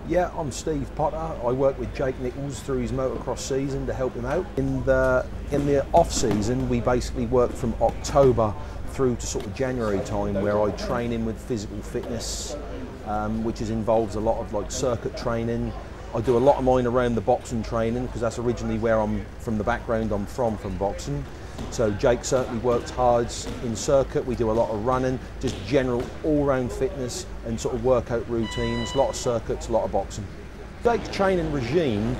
Yeah, I'm Steve Potter. I work with Jake Nicholls through his motocross season to help him out. In the off season, we basically work from October through to sort of January time, where I train him with physical fitness, which involves a lot of like circuit training. I do a lot of mine around the boxing training because that's originally where I'm from. The background I'm from boxing. So Jake certainly works hard in circuit. We do a lot of running, just general all-round fitness and sort of workout routines, a lot of circuits, a lot of boxing. Jake's training regime,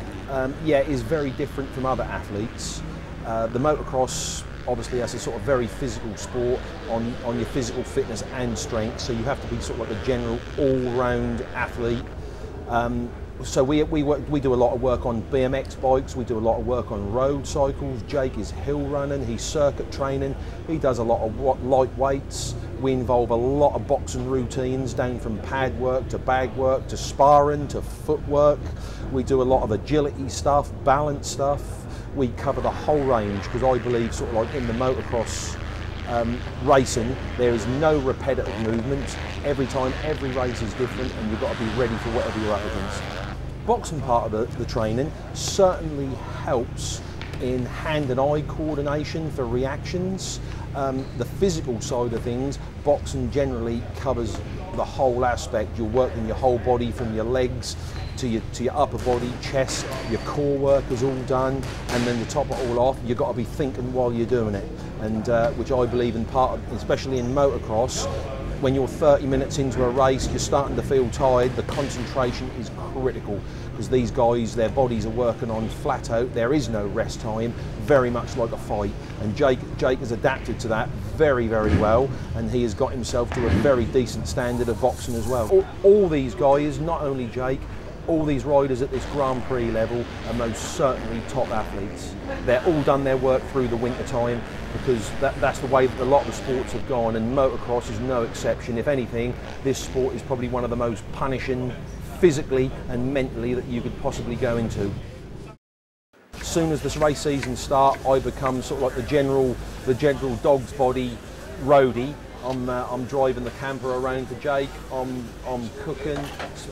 is very different from other athletes. The motocross obviously has a sort of very physical sport on your physical fitness and strength, so you have to be sort of like a general all-round athlete. So we do a lot of work on BMX bikes, we do a lot of work on road cycles. Jake is hill running, he's circuit training, he does a lot of light weights. We involve a lot of boxing routines, down from pad work to bag work to sparring to footwork. We do a lot of agility stuff, balance stuff. We cover the whole range because I believe sort of like in the motocross racing, there is no repetitive movement. Every time, every race is different and you've got to be ready for whatever you're up against. Boxing part of the training certainly helps in hand and eye coordination for reactions. The physical side of things, boxing generally covers the whole aspect. You're working your whole body from your legs to your upper body, chest, your core work is all done, and then to top it all off, you've got to be thinking while you're doing it, and which I believe in part of, especially in motocross. When you're 30 minutes into a race, you're starting to feel tired, the concentration is critical because these guys, their bodies are working on flat out, there is no rest time, very much like a fight. And Jake has adapted to that very, very well, and he has got himself to a very decent standard of boxing as well. All these guys, not only Jake, all these riders at this Grand Prix level are most certainly top athletes. They're all done their work through the winter time because that's the way that a lot of the sports have gone, and motocross is no exception. If anything, this sport is probably one of the most punishing physically and mentally that you could possibly go into. As soon as this race season starts, I become sort of like the general dog's body roadie. I'm driving the camper around for Jake. I'm cooking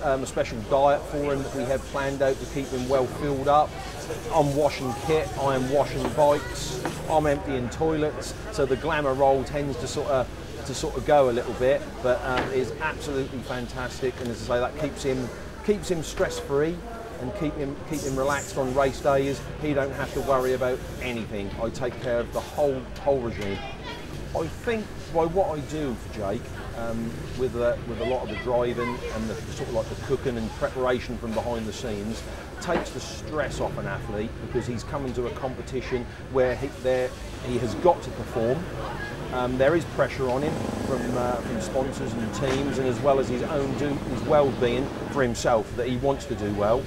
a special diet for him that we have planned out to keep him well filled up. I'm washing kit. I am washing bikes. I'm emptying toilets. So the glamour role tends to sort of go a little bit, but it's absolutely fantastic. And as I say, that keeps him stress-free and keep him relaxed on race days. He don't have to worry about anything. I take care of the whole regime. I think by what I do for Jake, with a lot of the driving and the sort of like the cooking and preparation from behind the scenes, takes the stress off an athlete because he's coming to a competition where he has got to perform. There is pressure on him from sponsors and teams, and as well as his well-being for himself, that he wants to do well.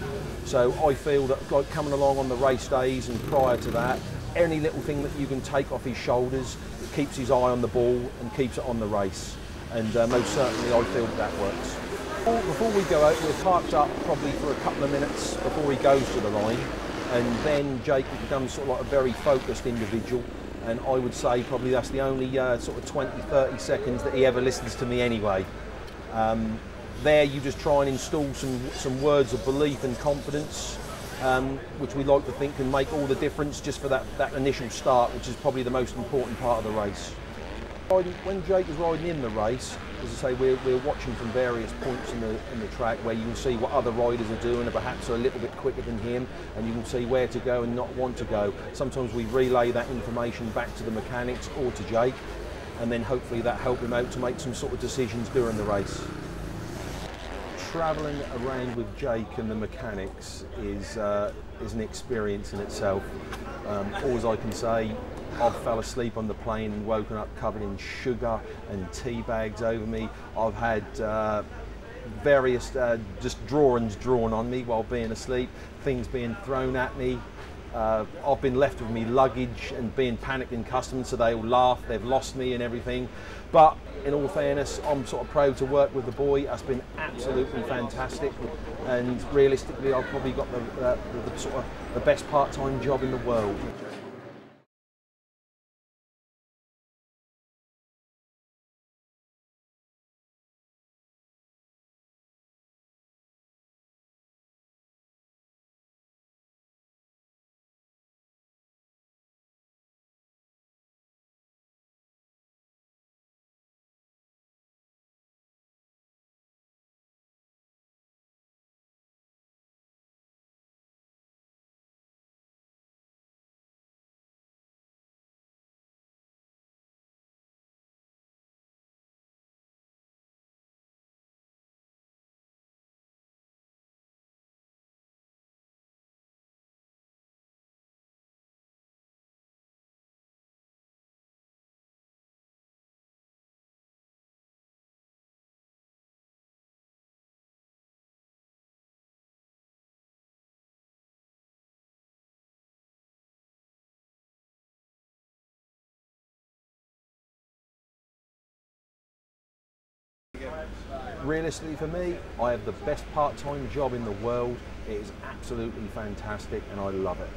So I feel that like coming along on the race days and prior to that, any little thing that you can take off his shoulders, it keeps his eye on the ball and keeps it on the race. And most certainly I feel that works. Before we go out, we're parked up probably for a couple of minutes before he goes to the line. And then Jake becomes sort of like a very focused individual. And I would say probably that's the only sort of 20, 30 seconds that he ever listens to me anyway. There you just try and install some words of belief and confidence, which we like to think can make all the difference just for that initial start, which is probably the most important part of the race. When Jake is riding in the race, as I say, we're watching from various points in the track where you can see what other riders are doing and perhaps are a little bit quicker than him, and you can see where to go and not want to go. Sometimes we relay that information back to the mechanics or to Jake, and then hopefully that help him out to make some sort of decisions during the race. Travelling around with Jake and the mechanics is an experience in itself. All I can say, I've fell asleep on the plane and woken up covered in sugar and tea bags over me. I've had various just drawings drawn on me while being asleep, things being thrown at me. I've been left with me luggage and being panicked in customs, so they all laugh, they've lost me and everything. But in all fairness, I'm sort of proud to work with the boy. That's been absolutely fantastic, and realistically I've probably got the sort of the best part-time job in the world. realistically for me, I have the best part-time job in the world. It is absolutely fantastic and I love it.